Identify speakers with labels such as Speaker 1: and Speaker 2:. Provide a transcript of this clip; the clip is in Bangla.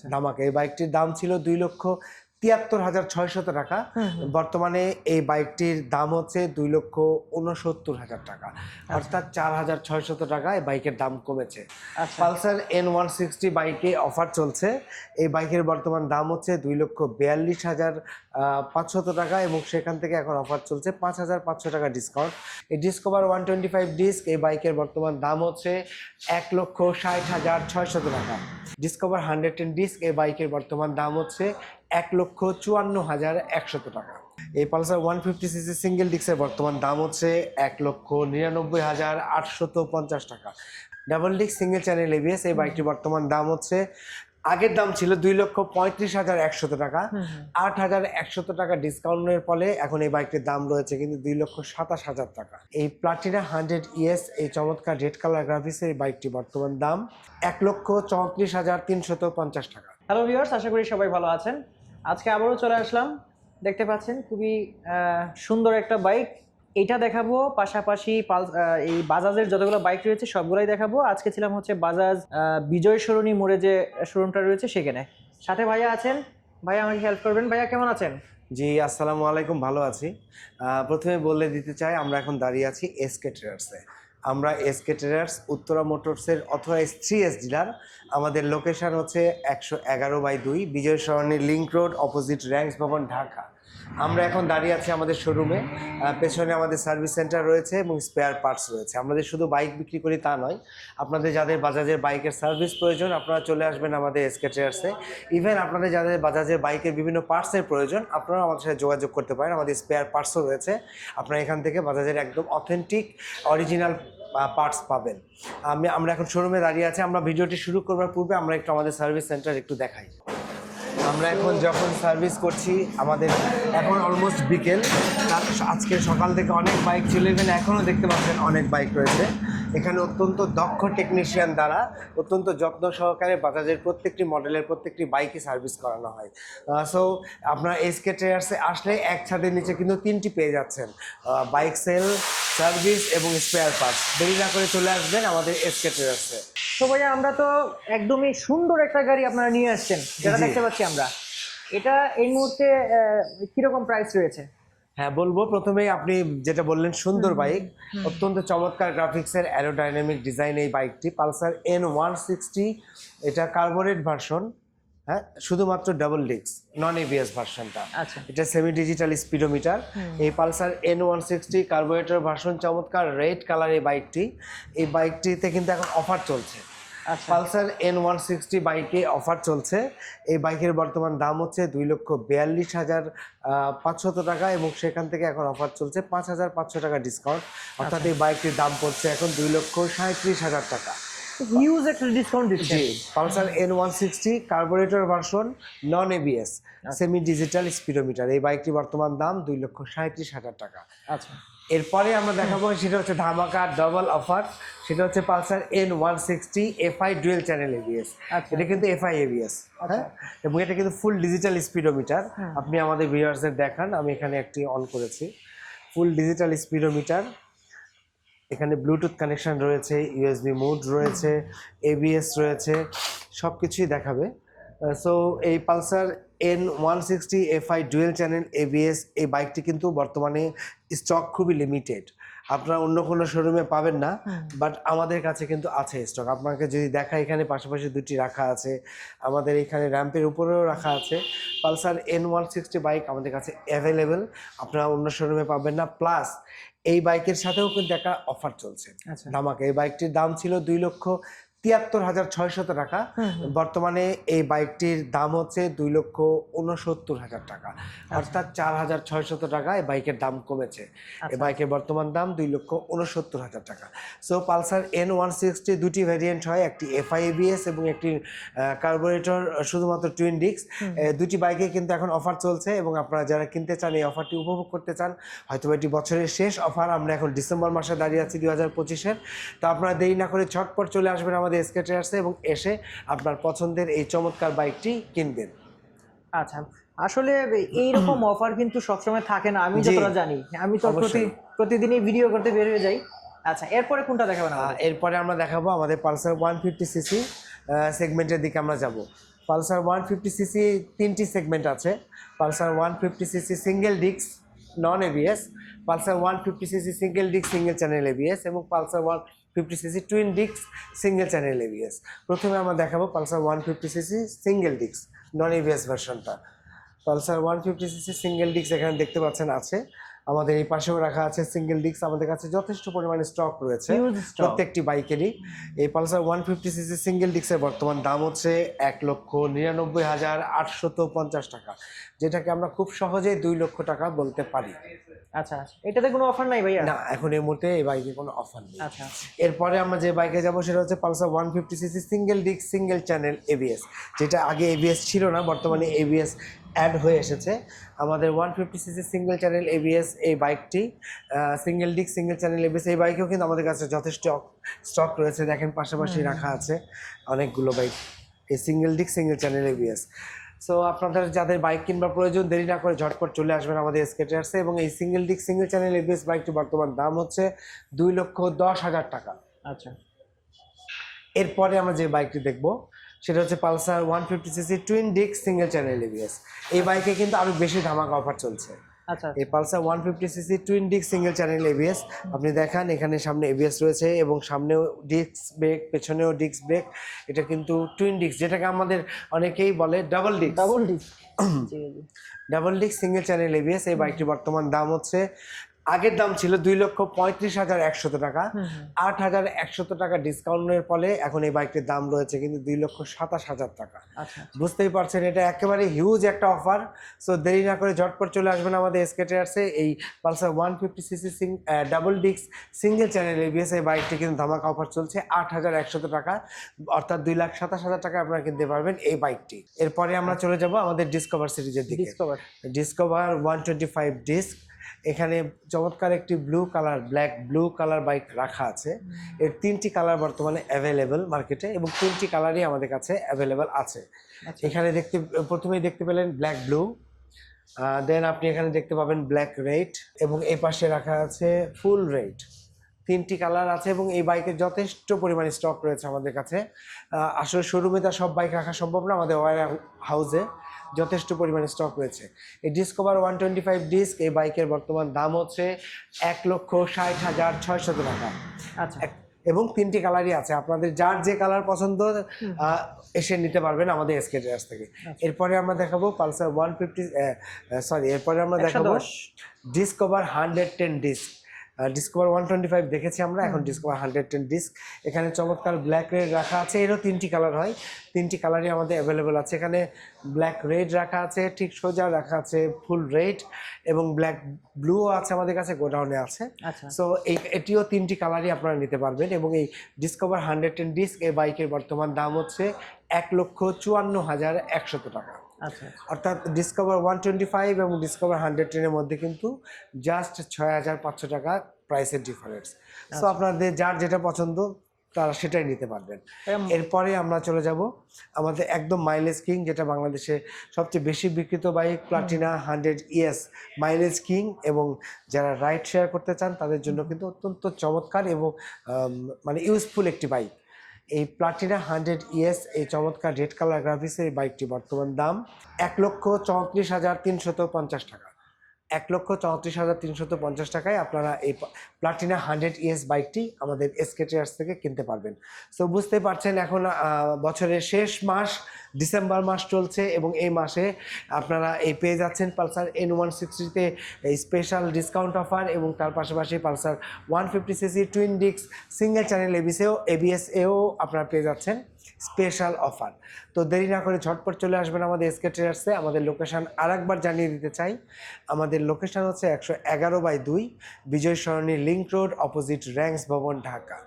Speaker 1: ধামাকা। এই বাইকটির দাম ছিল 2,73,600 টাকা। বর্তমানে এই বাইকটির দাম হচ্ছে 2,69,000 টাকা, অর্থাৎ 4,600 টাকা এই বাইকের দাম কমেছে। পালসার N160 বাইকে অফার চলছে। এই বাইকের বর্তমান দাম হচ্ছে 2,42,500 টাকা এবং সেখান থেকে এখন অফার চলছে 5,500 টাকা ডিসকাউন্ট। এই ডিসকভার 125 ডিস্ক এই বাইকের বর্তমান দাম হচ্ছে 1,60,600 টাকা। ডিসকভার 110 ডিস্ক এই বাইকের বর্তমান দাম হচ্ছে 1,54,100 টাকা। এই পালসার 150cc সিঙ্গেল ডিস্কের বর্তমান দাম হচ্ছে 1,99,850 টাকা। Double disc single channel ABS এই বাইকটির বর্তমান দাম হচ্ছে, আগের দাম ছিল 2,35,100 টাকা। 8,100 টাকা ডিসকাউন্টের ফলে এখন এই বাইকটির দাম রয়েছে কিন্তু 2,27,000 টাকা। এই প্লাটিনা 100 ES এই চমৎকার রেড কালার গ্রাফিক্সের এই বাইকটি বর্তমান দাম 1,34,350 টাকা।
Speaker 2: হ্যালো ভিউয়ার্স, আশা করি সবাই ভালো আছেন। আজকে আবারও চলে আসলাম। দেখতে পাচ্ছেন খুবই সুন্দর একটা বাইক, এইটা দেখাবো, পাশাপাশি এই বাজাজের যতগুলো বাইক রয়েছে সবগুলাই দেখাবো। আজকে ছিলাম হচ্ছে বাজাজ বিজয় সরণি মোড়ে যে শোরুমটা রয়েছে সেখানে। সাথে ভাইয়া আছেন, ভাইয়া আমাকে হেল্প করবেন। ভাইয়া কেমন আছেন?
Speaker 1: জি আসসালামু আলাইকুম, ভালো আছি। প্রথমে বলে দিতে চাই আমরা এখন দাঁড়িয়ে আছি এসকে ট্রেডার্সে। আমরা এসকে ট্রেডার্স উত্তরা মোটরসের অথরাইজ 3S ডিলার। আমাদের লোকেশন হচ্ছে 111/2 Bijoy Sarani link road, opposite Ranks Bhaban, Dhaka. আমরা এখন দাঁড়িয়ে আছি আমাদের শোরুমে। পেছনে আমাদের সার্ভিস সেন্টার রয়েছে এবং স্পেয়ার পার্টস রয়েছে। আমাদের শুধু বাইক বিক্রি করি তা নয়, আপনাদের যাদের বাজাজের বাইকের সার্ভিস প্রয়োজন আপনারা চলে আসবেন আমাদের এসকে ট্রেডার্সে। ইভেন আপনাদের যাদের বাজাজের বাইকের বিভিন্ন পার্টসের প্রয়োজন আপনারা আমাদের সাথে যোগাযোগ করতে পারেন। আমাদের স্পেয়ার পার্টসও রয়েছে, আপনারা এখান থেকে বাজাজের একদম অথেন্টিক অরিজিনাল পার্টস পাবেন। আমরা এখন শোরুমে দাঁড়িয়ে আছি। আমরা ভিডিওটি শুরু করবার পূর্বে আমরা একটু আমাদের সার্ভিস সেন্টার একটু দেখাই। আমরা এখন যখন সার্ভিস করছি, আমাদের এখন অলমোস্ট বিকেল। আজকে সকাল থেকে অনেক বাইক ছিল, এখানে এখনও দেখতে পাচ্ছেন অনেক বাইক রয়েছে। এখানে অত্যন্ত দক্ষ টেকনিশিয়ান দ্বারা অত্যন্ত যত্ন সহকারে বাজাজের প্রত্যেকটি মডেলের প্রত্যেকটি বাইকই সার্ভিস করানো হয়। সো আপনারা এসকে ট্রেডার্সে আসলে এক ছাদের নিচে কিন্তু 3টি পেয়ে যাচ্ছেন, বাইক সেল, সার্ভিস এবং স্পেয়ার পার্টস। দেরি না করে চলে আসবেন আমাদের এসকে ট্রেডার্সে।
Speaker 2: তো ভাইয়া আমরা তো একদমই সুন্দর একটা গাড়ি আপনারা নিয়ে আসছেন, যেটা দেখতে পাচ্ছি আমরা। এটা এই মুহূর্তে কিরকম প্রাইস রয়েছে?
Speaker 1: হ্যাঁ বলবো, প্রথমেই আপনি যেটা বললেন সুন্দর বাইক, অত্যন্ত চমৎকার গ্রাফিক্সের অ্যারোডাইনামিক ডিজাইন এই বাইকটি পালসার N160। এটা কার্বোরেট ভার্সন, হ্যাঁ শুধুমাত্র ডাবল ডিস্ক, নন এবিএস ভার্সনটা। এটা সেমি ডিজিটাল স্পিডোমিটার। এই পালসার N160 কার্বোরেটর ভার্সন, চমৎকার রেড কালার এই বাইকটি। এই বাইকটিতে কিন্তু এখন অফার চলছে। পালসার N160 বাইকে অফার চলছে। এই বাইকের বর্তমান দাম হচ্ছে 2,42,500 টাকা এবং সেখান থেকে এখন অফার চলছে 5,500 টাকা ডিসকাউন্ট, অর্থাৎ এই বাইকটির দাম পড়ছে এখন 2,37,000 টাকা।
Speaker 2: হিউজ একটা ডিসকাউন্ট দিচ্ছে।
Speaker 1: জি, Pulsar N160 carburettor version, non ABS, semi digital speedometer. এই বাইকটি বর্তমান দাম 2,37,000 টাকা।
Speaker 2: আচ্ছা,
Speaker 1: এরপরে আমরা দেখাবো সেটা হচ্ছে ধামাকা ডাবল অফার। সেটা হচ্ছে Pulsar N160 FI dual channel ABS. এটা কিন্তু FI এবিএস, হ্যাঁ, এবং এটা কিন্তু ফুল ডিজিটাল স্পিডোমিটার। আপনি আমাদের ভিউয়ার্সদের দেখান, আমি এখানে একটি অন করেছি। ফুল ডিজিটাল স্পিডোমিটার, এখানে ব্লুটুথ কানেকশন রয়েছে, USB মোড রয়েছে, ABS রয়েছে, সব কিছুই দেখাবে। সো এই Pulsar N160 FI dual channel ABS এই বাইকটি কিন্তু বর্তমানে স্টক খুবই লিমিটেড, আপনারা অন্য কোনো শোরুমে পাবেন না, বাট আমাদের কাছে কিন্তু আছে স্টক। আপনাকে যদি দেখা, এখানে পাশাপাশি দুটি রাখা আছে, আমাদের এখানে র্যাম্পের উপরেও রাখা আছে। পালসার N160 বাইক আমাদের কাছে অ্যাভেলেবেল, আপনারা অন্য শোরুমে পাবেন না। প্লাস এই বাইকের সাথেও কিন্তু একটা অফার চলছে ধামাকা। এই বাইকটির দাম ছিল 2,73,600 টাকা। বর্তমানে এই বাইকটির দাম হচ্ছে 2,69,000 টাকা, অর্থাৎ 4,600 টাকা এই বাইকের দাম কমেছে। এই বাইকের বর্তমান দাম 2,69,000 টাকা। সো পালসার N160 দুটি ভ্যারিয়েন্ট হয়, একটি FI ABS এবং একটি কার্বোরেটর শুধুমাত্র টুইন ডিস্ক। দুটি বাইকে কিন্তু এখন অফার চলছে এবং আপনারা যারা কিনতে চান, এই অফারটি উপভোগ করতে চান, হয়তো এটি বছরের শেষ অফার। আমরা এখন ডিসেম্বর মাসে দাঁড়িয়ে আছি 2025-এর। তো আপনারা দেরি না করে ঝটপট চলে আসবেন আমাদের এসকে ট্রেডার্সে এবং এসে আপনার পছন্দের এই চমৎকার বাইকটি কিনবেন।
Speaker 2: আচ্ছা, আসলে এইরকম অফার কিন্তু সবসময় থাকে না, আমি যতটা জানি। আমি তো প্রতিদিনই ভিডিও করতে বের হয়ে যাই। আচ্ছা, এরপরে কোনটা দেখাবেন?
Speaker 1: এরপরে আমরা দেখাবো আমাদের পালসার 150cc সেগমেন্টের দিকে আমরা যাব। পালসার 150cc 3টি সেগমেন্ট আছে। Pulsar 150cc single disc non ABS, Pulsar 150cc single disc single channel ABS এবং Pulsar 150cc twin disc single channel ABS. প্রথমে আমরা দেখাবো Pulsar 150cc single disc non ABS ভার্সনটা। পালসার 150cc সিঙ্গেল ডিস্ক এখানে দেখতে পাচ্ছেন আছে, আমাদের এই পাশেও রাখা আছে সিঙ্গেল ডিস্ক। আমাদের কাছে যথেষ্ট পরিমাণে স্টক রয়েছে প্রত্যেকটি বাইকেরই। এই পালসার 150cc সিঙ্গেল ডিস্কের বর্তমান দাম হচ্ছে 1,99,850 টাকা, যেটাকে আমরা খুব সহজেই 2 লক্ষ টাকা বলতে পারি।
Speaker 2: আচ্ছা আচ্ছা, এটাতে কোনো অফার নাই ভাইয়া?
Speaker 1: না, এখন এই মুহূর্তে এই বাইকে কোনো অফার নেই।
Speaker 2: আচ্ছা,
Speaker 1: এরপরে আমরা যে বাইকে যাব সেটা হচ্ছে Pulsar 150cc single disc single channel ABS, যেটা আগে এবিএস ছিল না, বর্তমানে এবিএস অ্যাড হয়ে এসেছে। আমাদের 150cc সিঙ্গেল চ্যানেল এবিএস এই বাইকটি single disc single channel ABS এই বাইকেও কিন্তু আমাদের কাছে যথেষ্ট স্টক রয়েছে। দেখেন পাশাপাশি রাখা আছে অনেকগুলো বাইক এই single disc single channel ABS. So আপনাদের যাদের বাইক কিনবার প্রয়োজন, দেরি না করে ঝটপট চলে আসবেন আমাদের এসকে টায়ার্সে। এবং এই single disc single channel ABS বাইকটি বর্তমান দাম হচ্ছে 2,10,000 টাকা।
Speaker 2: আচ্ছা,
Speaker 1: এরপরে আমরা যে বাইকটি দেখবো সেটা হচ্ছে Pulsar 150cc twin disc single channel ABS. এই বাইকে কিন্তু আরো বেশি ধামাকা অফার চলছে।
Speaker 2: আচ্ছা,
Speaker 1: এই Pulsar 150cc twin disc single channel ABS আপনি দেখান, এখানে সামনে এবিএস রয়েছে এবং সামনেও ডিস্ক ব্রেক, পেছনেও ডিস্ক ব্রেক। এটা কিন্তু টুইন ডিস্ক, যেটাকে আমাদের অনেকেই বলে double disc.
Speaker 2: Double disc
Speaker 1: double disc single channel ABS এই বাইকটির বর্তমান দাম হচ্ছে, আগের দাম ছিল 2,35,100 টাকা, 8,100 টাকা ডিসকাউন্টের ফলে এখন এই বাইকটির দাম রয়েছে কিন্তু 2,27,000 টাকা।
Speaker 2: আচ্ছা,
Speaker 1: বুঝতেই পারছেন এটা একেবারে হিউজ একটা অফার। সো দেরি না করে ঝটপট চলে আসবেন আমাদের এসকে টায়ার্সে। এই Pulsar 150cc double disc single channel ABS এই বাইকটি কিন্তু ধামাকা অফার চলছে 8,100 টাকা, অর্থাৎ 2,27,000 টাকা আপনারা কিনতে পারবেন এই বাইকটি। এরপরে আমরা চলে যাব আমাদের ডিসকভার সিরিজের দিকে। ডিসকভার 125 ডিস্ক, এখানে চমৎকার একটি blue colour, black blue colour bike রাখা আছে। এর 3টি কালার বর্তমানে অ্যাভেলেবেল মার্কেটে এবং 3টি কালারই আমাদের কাছে অ্যাভেলেবেল আছে। এখানে প্রথমেই দেখতে পেলেন ব্ল্যাক ব্লু, দেন আপনি এখানে দেখতে পাবেন ব্ল্যাক রেড এবং এই পাশে রাখা আছে ফুল রেড। 3টি কালার আছে এবং এই বাইকের যথেষ্ট পরিমাণে স্টক রয়েছে আমাদের কাছে। আসলে শোরুমে তার সব বাইক রাখা সম্ভব না, আমাদের ওয়ার হাউসে যথেষ্ট পরিমাণে স্টক রয়েছে। এই ডিসকভার 125 ডিস্ক এই বাইকের বর্তমান দাম হচ্ছে 1,60,600 টাকা।
Speaker 2: আচ্ছা,
Speaker 1: এবং 3টি কালারই আছে, আপনাদের যার যে কালার পছন্দ এসে নিতে পারবেন আমাদের এসকে টায়ার্স থেকে। এরপরে আমরা দেখাবো পালসার 150 এরপরে আমরা দেখাবো ডিসকভার 110 ডিস্ক। ডিসকভার 125 দেখেছি আমরা, এখন ডিসকভার 110 ডিস্ক। এখানে চমৎকার ব্ল্যাক রেড রাখা আছে, এরও 3টি কালার হয়, 3টি কালারই আমাদের অ্যাভেলেবেল আছে। এখানে ব্ল্যাক রেড রাখা আছে, ঠিক সোজা রাখা আছে ফুল রেড এবং ব্ল্যাক ব্লুও আছে আমাদের কাছে, গোডাউনে আছে। সো এটিও 3টি কালারই আপনারা নিতে পারবেন। এবং এই ডিসকভার 110 ডিস্ক এই বাইকের বর্তমান দাম হচ্ছে 1,54,100 টাকা।
Speaker 2: আচ্ছা,
Speaker 1: অর্থাৎ ডিসকভার 125 এবং ডিসকভার 110-এর মধ্যে কিন্তু জাস্ট 6,500 টাকা প্রাইসের ডিফারেন্স। সো আপনাদের যার যেটা পছন্দ তারা সেটাই নিতে পারবেন। এরপরে আমরা চলে যাব আমাদের একদম মাইলেজ কিং, যেটা বাংলাদেশে সবচেয়ে বেশি বিক্রিত বাইক, প্লাটিনা 100 ES মাইলেজ কিং। এবং যারা রাইড শেয়ার করতে চান তাদের জন্য কিন্তু অত্যন্ত চমৎকার এবং মানে ইউজফুল একটি বাইক। এই প্লাটিনা 100 ES এই চমৎকার রেড কালার গ্রাফিক্সের এই বাইকটি বর্তমান দাম 1,34,350 টাকা। 1,34,350 টাকায় আপনারা এই প্লাটিনা 100 ES বাইকটি আমাদের এসকে টায়ার্স থেকে কিনতে পারবেন। সো বুঝতে পারছেন এখন বছরের শেষ মাস ডিসেম্বর মাস চলছে এবং এই মাসে আপনারা এই পেয়ে যাচ্ছেন পালসার N160-তে স্পেশাল ডিসকাউন্ট অফার এবং তার পাশাপাশি Pulsar 150cc twin disc single channel ABS-এও আপনারা পেয়ে যাচ্ছেন স্পেশাল অফার। তো দেরি না করে ঝটপট চলে আসবেন আমাদের এসকে টায়ার্সে। আমাদের লোকেশান আরেকবার জানিয়ে দিতে চাই, আমাদের লোকেশান হচ্ছে 111/2 Bijoy Sarani link road, opposite Ranks Bhaban, Dhaka.